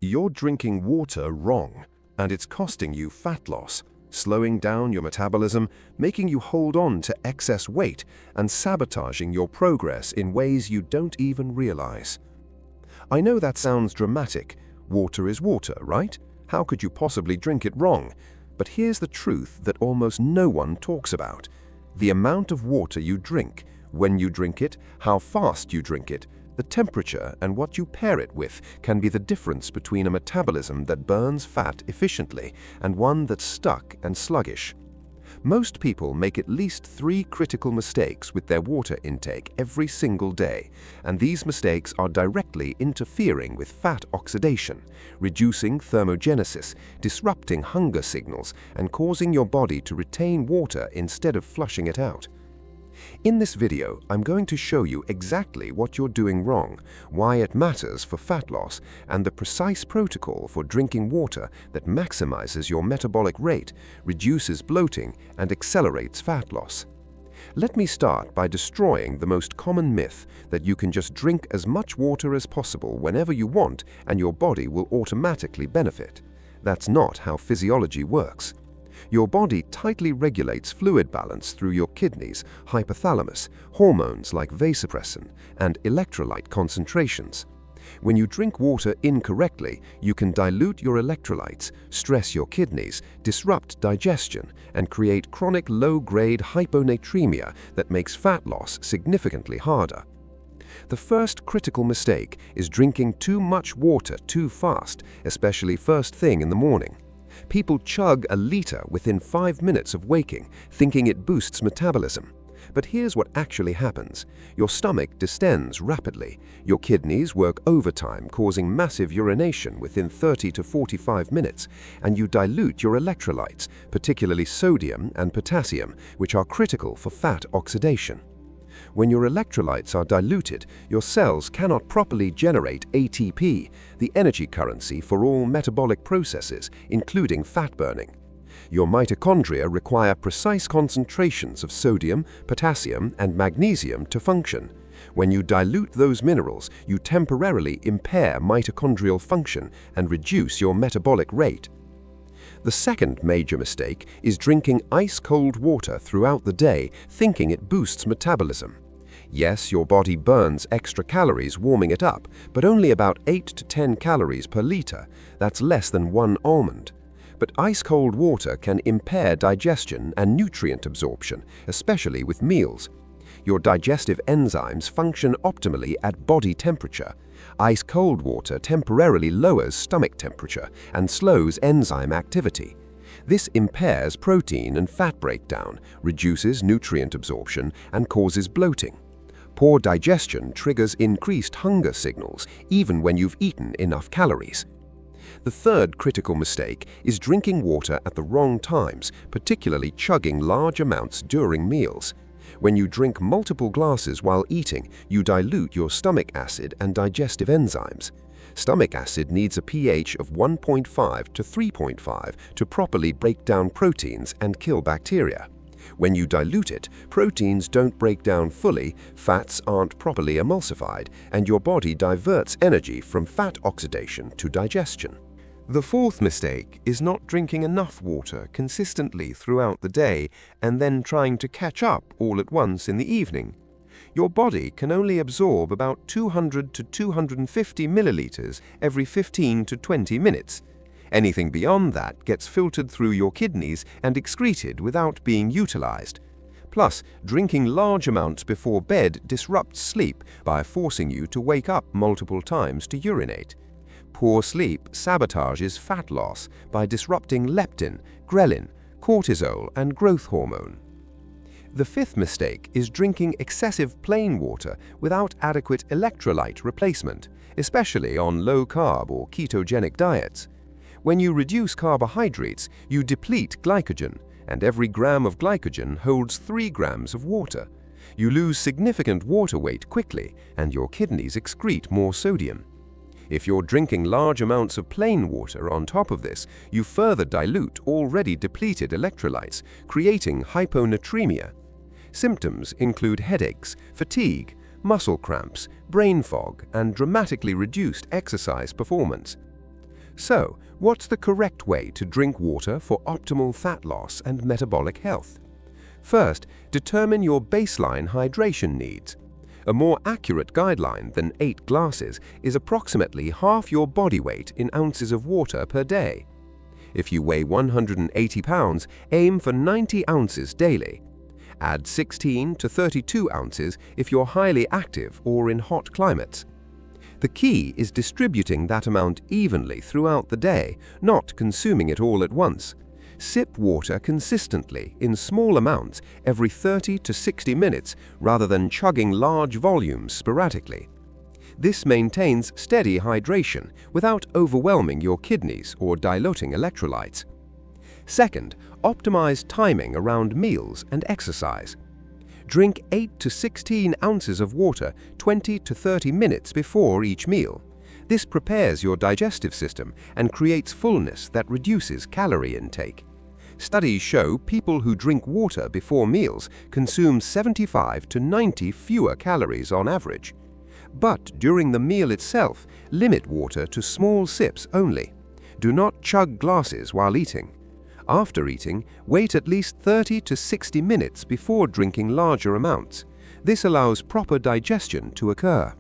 You're drinking water wrong, and it's costing you fat loss, slowing down your metabolism, making you hold on to excess weight, and sabotaging your progress in ways you don't even realize. I know that sounds dramatic. Water is water, right? How could you possibly drink it wrong? But here's the truth that almost no one talks about. The amount of water you drink, when you drink it, how fast you drink it, the temperature and what you pair it with can be the difference between a metabolism that burns fat efficiently and one that's stuck and sluggish. Most people make at least 3 critical mistakes with their water intake every single day, and these mistakes are directly interfering with fat oxidation, reducing thermogenesis, disrupting hunger signals, and causing your body to retain water instead of flushing it out. In this video, I'm going to show you exactly what you're doing wrong, why it matters for fat loss, and the precise protocol for drinking water that maximizes your metabolic rate, reduces bloating, and accelerates fat loss. Let me start by destroying the most common myth that you can just drink as much water as possible whenever you want and your body will automatically benefit. That's not how physiology works. Your body tightly regulates fluid balance through your kidneys, hypothalamus, hormones like vasopressin, and electrolyte concentrations. When you drink water incorrectly, you can dilute your electrolytes, stress your kidneys, disrupt digestion, and create chronic low-grade hyponatremia that makes fat loss significantly harder. The first critical mistake is drinking too much water too fast, especially first thing in the morning. People chug a liter within 5 minutes of waking, thinking it boosts metabolism. But here's what actually happens. Your stomach distends rapidly. Your kidneys work overtime, causing massive urination within 30 to 45 minutes, and you dilute your electrolytes, particularly sodium and potassium, which are critical for fat oxidation. When your electrolytes are diluted, your cells cannot properly generate ATP, the energy currency for all metabolic processes, including fat burning. Your mitochondria require precise concentrations of sodium, potassium, and magnesium to function. When you dilute those minerals, you temporarily impair mitochondrial function and reduce your metabolic rate. The second major mistake is drinking ice-cold water throughout the day, thinking it boosts metabolism. Yes, your body burns extra calories warming it up, but only about 8 to 10 calories per liter. That's less than 1 almond. But ice-cold water can impair digestion and nutrient absorption, especially with meals. Your digestive enzymes function optimally at body temperature. Ice-cold water temporarily lowers stomach temperature and slows enzyme activity. This impairs protein and fat breakdown, reduces nutrient absorption, and causes bloating. Poor digestion triggers increased hunger signals, even when you've eaten enough calories. The third critical mistake is drinking water at the wrong times, particularly chugging large amounts during meals. When you drink multiple glasses while eating, you dilute your stomach acid and digestive enzymes. Stomach acid needs a pH of 1.5 to 3.5 to properly break down proteins and kill bacteria. When you dilute it, proteins don't break down fully, fats aren't properly emulsified, and your body diverts energy from fat oxidation to digestion. The fourth mistake is not drinking enough water consistently throughout the day and then trying to catch up all at once in the evening. Your body can only absorb about 200 to 250 milliliters every 15 to 20 minutes. Anything beyond that gets filtered through your kidneys and excreted without being utilized. Plus, drinking large amounts before bed disrupts sleep by forcing you to wake up multiple times to urinate. Poor sleep sabotages fat loss by disrupting leptin, ghrelin, cortisol, and growth hormone. The fifth mistake is drinking excessive plain water without adequate electrolyte replacement, especially on low-carb or ketogenic diets. When you reduce carbohydrates, you deplete glycogen, and every gram of glycogen holds 3 grams of water. You lose significant water weight quickly, and your kidneys excrete more sodium. If you're drinking large amounts of plain water on top of this, you further dilute already depleted electrolytes, creating hyponatremia. Symptoms include headaches, fatigue, muscle cramps, brain fog, and dramatically reduced exercise performance. So, what's the correct way to drink water for optimal fat loss and metabolic health? First, determine your baseline hydration needs. A more accurate guideline than 8 glasses is approximately half your body weight in ounces of water per day. If you weigh 180 pounds, aim for 90 ounces daily. Add 16 to 32 ounces if you're highly active or in hot climates. The key is distributing that amount evenly throughout the day, not consuming it all at once. Sip water consistently in small amounts every 30 to 60 minutes rather than chugging large volumes sporadically. This maintains steady hydration without overwhelming your kidneys or diluting electrolytes. Second, optimize timing around meals and exercise. Drink 8 to 16 ounces of water 20 to 30 minutes before each meal. This prepares your digestive system and creates fullness that reduces calorie intake. Studies show people who drink water before meals consume 75 to 90 fewer calories on average. But during the meal itself, limit water to small sips only. Do not chug glasses while eating. After eating, wait at least 30 to 60 minutes before drinking larger amounts. This allows proper digestion to occur.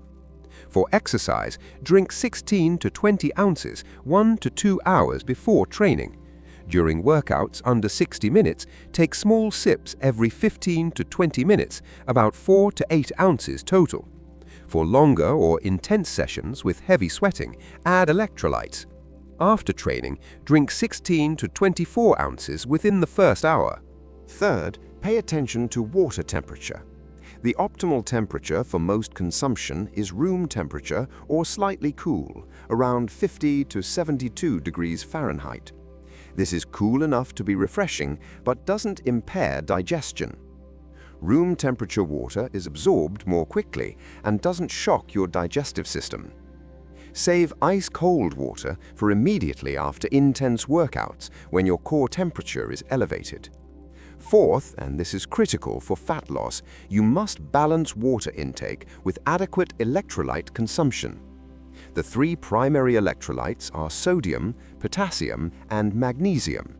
For exercise, drink 16 to 20 ounces 1 to 2 hours before training. During workouts under 60 minutes, take small sips every 15 to 20 minutes, about 4 to 8 ounces total. For longer or intense sessions with heavy sweating, add electrolytes. After training, drink 16 to 24 ounces within the first hour. Third, pay attention to water temperature. The optimal temperature for most consumption is room temperature or slightly cool, around 50 to 72 degrees Fahrenheit. This is cool enough to be refreshing, but doesn't impair digestion. Room temperature water is absorbed more quickly and doesn't shock your digestive system. Save ice-cold water for immediately after intense workouts when your core temperature is elevated. Fourth, and this is critical for fat loss, you must balance water intake with adequate electrolyte consumption. The 3 primary electrolytes are sodium, potassium, and magnesium.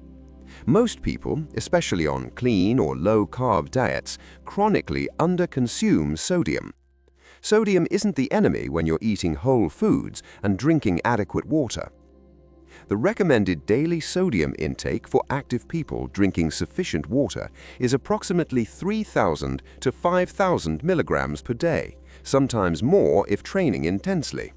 Most people, especially on clean or low-carb diets, chronically underconsume sodium. Sodium isn't the enemy when you're eating whole foods and drinking adequate water. The recommended daily sodium intake for active people drinking sufficient water is approximately 3,000 to 5,000 milligrams per day, sometimes more if training intensely.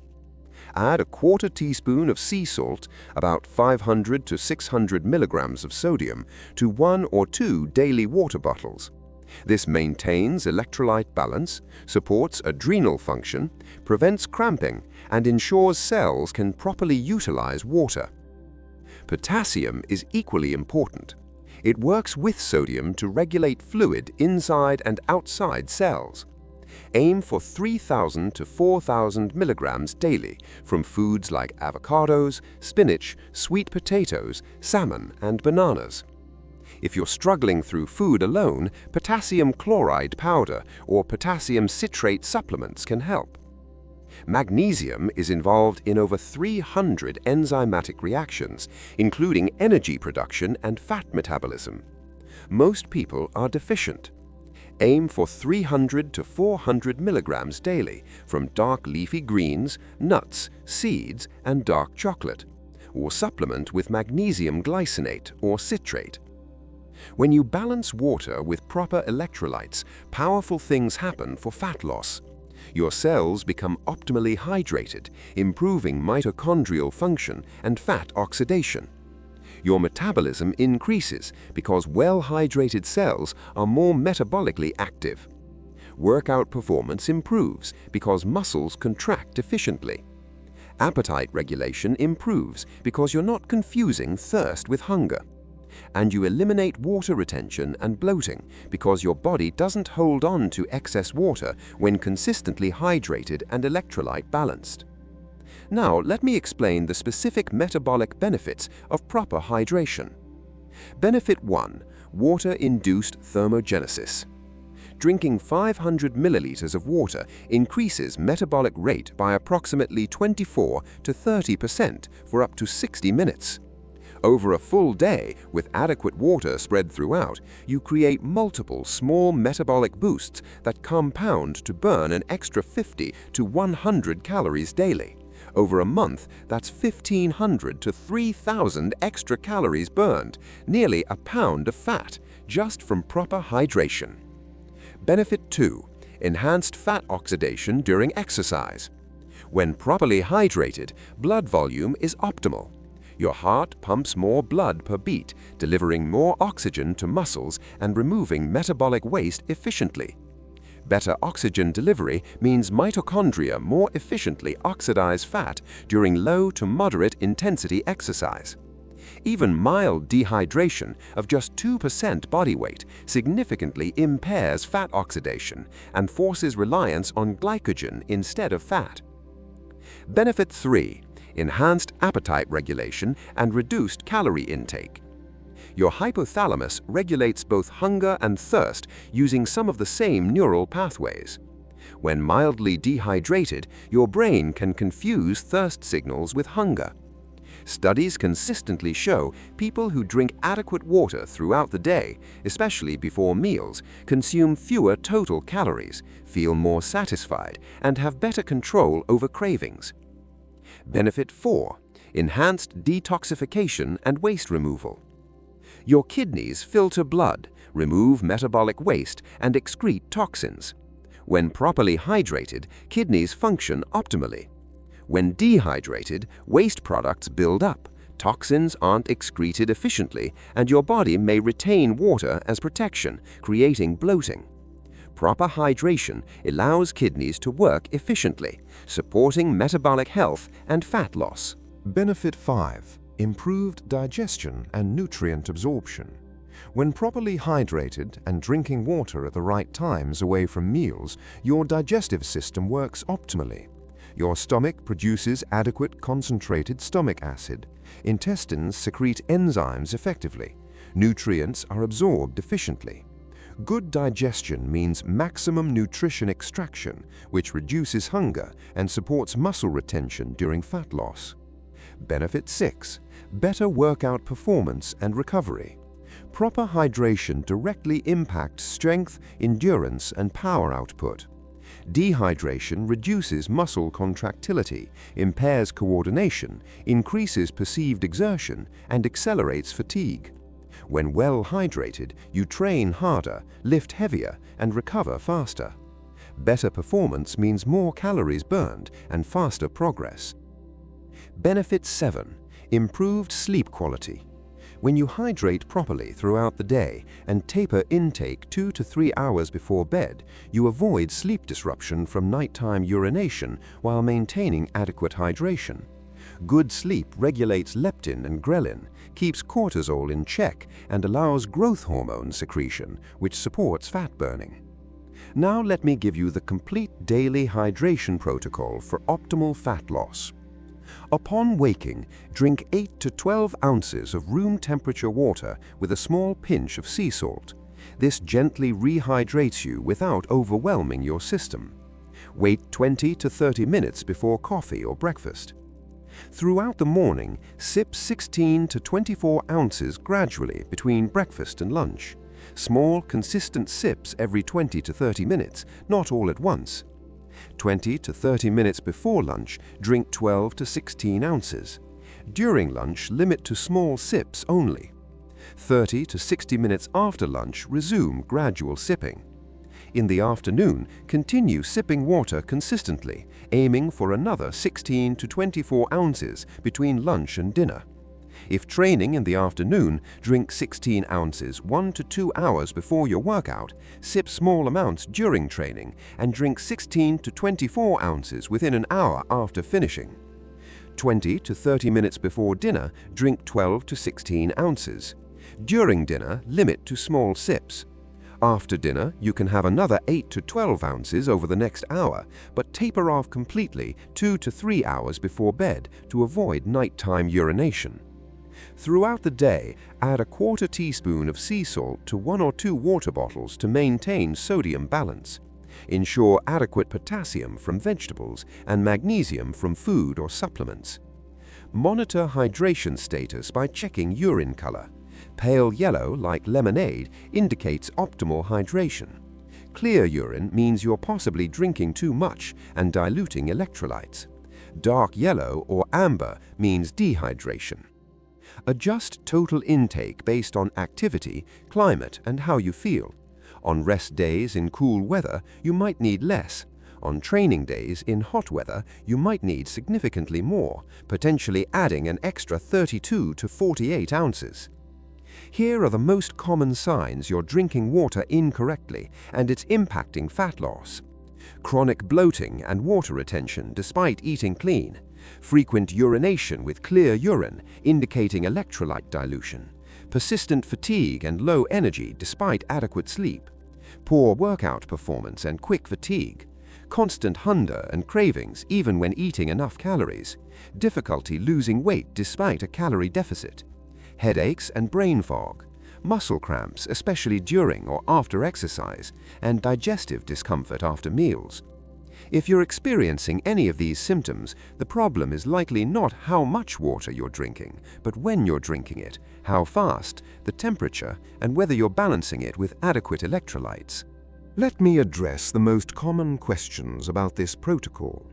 Add a quarter teaspoon of sea salt, about 500 to 600 milligrams of sodium, to 1 or 2 daily water bottles. This maintains electrolyte balance, supports adrenal function, prevents cramping, and ensures cells can properly utilize water. Potassium is equally important. It works with sodium to regulate fluid inside and outside cells. Aim for 3,000 to 4,000 milligrams daily from foods like avocados, spinach, sweet potatoes, salmon, and bananas. If you're struggling through food alone, potassium chloride powder or potassium citrate supplements can help. Magnesium is involved in over 300 enzymatic reactions, including energy production and fat metabolism. Most people are deficient. Aim for 300 to 400 milligrams daily from dark leafy greens, nuts, seeds, and dark chocolate, or supplement with magnesium glycinate or citrate. When you balance water with proper electrolytes, powerful things happen for fat loss. Your cells become optimally hydrated, improving mitochondrial function and fat oxidation. Your metabolism increases because well-hydrated cells are more metabolically active. Workout performance improves because muscles contract efficiently. Appetite regulation improves because you're not confusing thirst with hunger. And you eliminate water retention and bloating because your body doesn't hold on to excess water when consistently hydrated and electrolyte balanced. Now, let me explain the specific metabolic benefits of proper hydration. Benefit 1. Water-induced thermogenesis. drinking 500 milliliters of water increases metabolic rate by approximately 24 to 30% for up to 60 minutes. Over a full day, with adequate water spread throughout, you create multiple small metabolic boosts that compound to burn an extra 50 to 100 calories daily. Over a month, that's 1,500 to 3,000 extra calories burned, nearly a pound of fat, just from proper hydration. Benefit 2. Enhanced fat oxidation during exercise. When properly hydrated, blood volume is optimal. Your heart pumps more blood per beat, delivering more oxygen to muscles and removing metabolic waste efficiently. Better oxygen delivery means mitochondria more efficiently oxidize fat during low to moderate intensity exercise. Even mild dehydration of just 2% body weight significantly impairs fat oxidation and forces reliance on glycogen instead of fat. Benefit 3. Enhanced appetite regulation and reduced calorie intake. Your hypothalamus regulates both hunger and thirst using some of the same neural pathways. When mildly dehydrated, your brain can confuse thirst signals with hunger. Studies consistently show people who drink adequate water throughout the day, especially before meals, consume fewer total calories, feel more satisfied, and have better control over cravings. Benefit 4. Enhanced detoxification and waste removal. Your kidneys filter blood, remove metabolic waste, and excrete toxins. When properly hydrated, kidneys function optimally. When dehydrated, waste products build up, toxins aren't excreted efficiently, and your body may retain water as protection, creating bloating. Proper hydration allows kidneys to work efficiently, supporting metabolic health and fat loss. Benefit 5. Improved digestion and nutrient absorption. When properly hydrated and drinking water at the right times away from meals, your digestive system works optimally. Your stomach produces adequate concentrated stomach acid. Intestines secrete enzymes effectively. Nutrients are absorbed efficiently. Good digestion means maximum nutrition extraction, which reduces hunger and supports muscle retention during fat loss. Benefit 6. Better workout performance and recovery. Proper hydration directly impacts strength, endurance, and power output. Dehydration reduces muscle contractility, impairs coordination, increases perceived exertion, and accelerates fatigue. When well hydrated, you train harder, lift heavier, and recover faster. Better performance means more calories burned and faster progress. Benefit 7. Improved sleep quality. When you hydrate properly throughout the day and taper intake 2 to 3 hours before bed, you avoid sleep disruption from nighttime urination while maintaining adequate hydration. Good sleep regulates leptin and ghrelin, keeps cortisol in check, and allows growth hormone secretion, which supports fat burning. Now let me give you the complete daily hydration protocol for optimal fat loss. Upon waking, drink 8 to 12 ounces of room temperature water with a small pinch of sea salt. This gently rehydrates you without overwhelming your system. Wait 20 to 30 minutes before coffee or breakfast. Throughout the morning, sip 16 to 24 ounces gradually between breakfast and lunch. Small, consistent sips every 20 to 30 minutes, not all at once. 20 to 30 minutes before lunch, drink 12 to 16 ounces. During lunch, limit to small sips only. 30 to 60 minutes after lunch, resume gradual sipping. In the afternoon, continue sipping water consistently, aiming for another 16 to 24 ounces between lunch and dinner. If training in the afternoon, drink 16 ounces 1 to 2 hours before your workout, sip small amounts during training, and drink 16 to 24 ounces within an hour after finishing. 20 to 30 minutes before dinner, drink 12 to 16 ounces. During dinner, limit to small sips. After dinner, you can have another 8 to 12 ounces over the next hour, but taper off completely 2 to 3 hours before bed to avoid nighttime urination. Throughout the day, add a quarter teaspoon of sea salt to 1 or 2 water bottles to maintain sodium balance. Ensure adequate potassium from vegetables and magnesium from food or supplements. Monitor hydration status by checking urine color. Pale yellow, like lemonade, indicates optimal hydration. Clear urine means you're possibly drinking too much and diluting electrolytes. Dark yellow or amber means dehydration. Adjust total intake based on activity, climate, and how you feel. On rest days in cool weather, you might need less. On training days in hot weather, you might need significantly more, potentially adding an extra 32 to 48 ounces. Here are the most common signs you're drinking water incorrectly and it's impacting fat loss. Chronic bloating and water retention despite eating clean. Frequent urination with clear urine, indicating electrolyte dilution. Persistent fatigue and low energy despite adequate sleep. Poor workout performance and quick fatigue. Constant hunger and cravings even when eating enough calories. Difficulty losing weight despite a calorie deficit. Headaches and brain fog. Muscle cramps, especially during or after exercise, and digestive discomfort after meals. If you're experiencing any of these symptoms, the problem is likely not how much water you're drinking, but when you're drinking it, how fast, the temperature, and whether you're balancing it with adequate electrolytes. Let me address the most common questions about this protocol.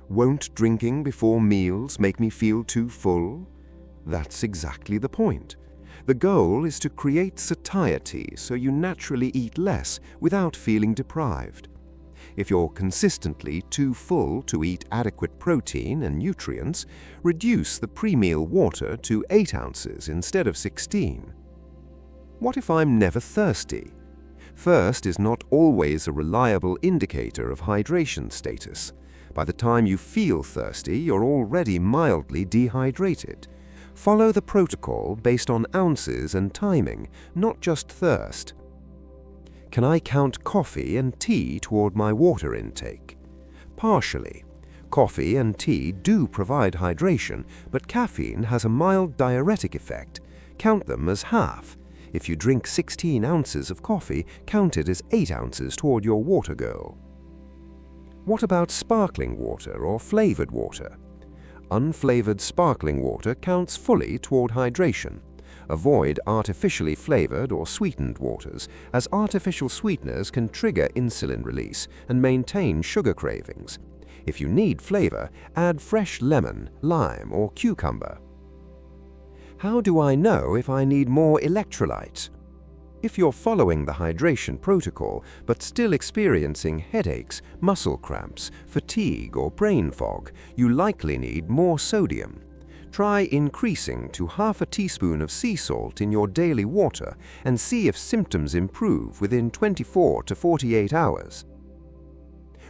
Won't drinking before meals make me feel too full? That's exactly the point. The goal is to create satiety so you naturally eat less without feeling deprived. If you're consistently too full to eat adequate protein and nutrients, reduce the pre-meal water to 8 ounces instead of 16. What if I'm never thirsty? Thirst is not always a reliable indicator of hydration status. By the time you feel thirsty, you're already mildly dehydrated. Follow the protocol based on ounces and timing, not just thirst. Can I count coffee and tea toward my water intake? Partially. Coffee and tea do provide hydration, but caffeine has a mild diuretic effect. Count them as half. If you drink 16 ounces of coffee, count it as 8 ounces toward your water goal. What about sparkling water or flavored water? Unflavored sparkling water counts fully toward hydration. Avoid artificially flavored or sweetened waters, as artificial sweeteners can trigger insulin release and maintain sugar cravings. If you need flavor, add fresh lemon, lime, or cucumber. How do I know if I need more electrolytes? If you're following the hydration protocol but still experiencing headaches, muscle cramps, fatigue, or brain fog, you likely need more sodium. Try increasing to half a teaspoon of sea salt in your daily water and see if symptoms improve within 24 to 48 hours.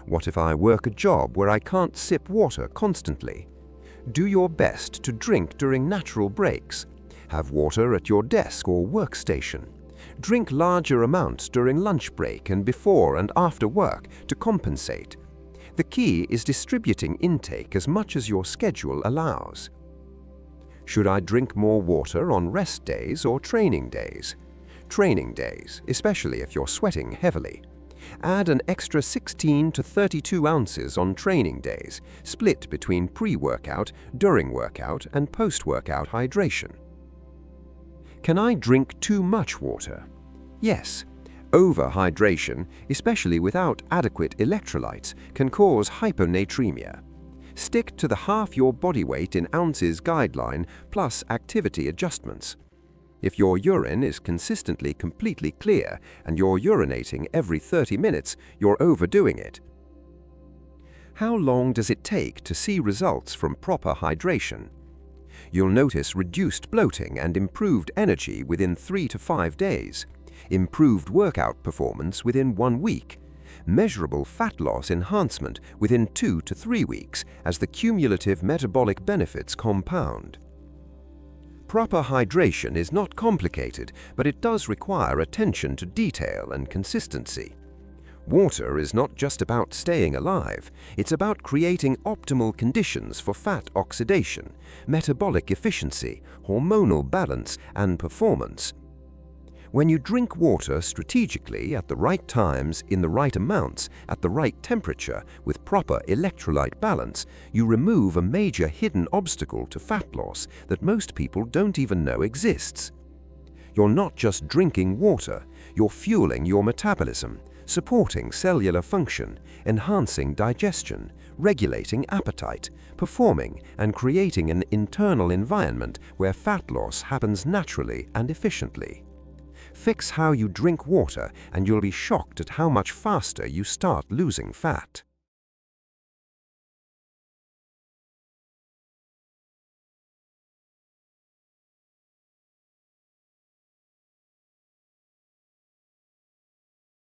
What if I work a job where I can't sip water constantly? Do your best to drink during natural breaks. Have water at your desk or workstation. Drink larger amounts during lunch break and before and after work to compensate. The key is distributing intake as much as your schedule allows. Should I drink more water on rest days or training days? Training days, especially if you're sweating heavily. Add an extra 16 to 32 ounces on training days, split between pre-workout, during workout, and post-workout hydration. Can I drink too much water? Yes. Overhydration, especially without adequate electrolytes, can cause hyponatremia. Stick to the half your body weight in ounces guideline plus activity adjustments. If your urine is consistently completely clear and you're urinating every 30 minutes, you're overdoing it. How long does it take to see results from proper hydration? You'll notice reduced bloating and improved energy within 3 to 5 days, improved workout performance within 1 week, measurable fat loss enhancement within 2 to 3 weeks as the cumulative metabolic benefits compound. Proper hydration is not complicated, but it does require attention to detail and consistency. Water is not just about staying alive, it's about creating optimal conditions for fat oxidation, metabolic efficiency, hormonal balance, and performance. When you drink water strategically at the right times, in the right amounts, at the right temperature, with proper electrolyte balance, you remove a major hidden obstacle to fat loss that most people don't even know exists. You're not just drinking water, you're fueling your metabolism, supporting cellular function, enhancing digestion, regulating appetite, performing and creating an internal environment where fat loss happens naturally and efficiently. Fix how you drink water and you'll be shocked at how much faster you start losing fat.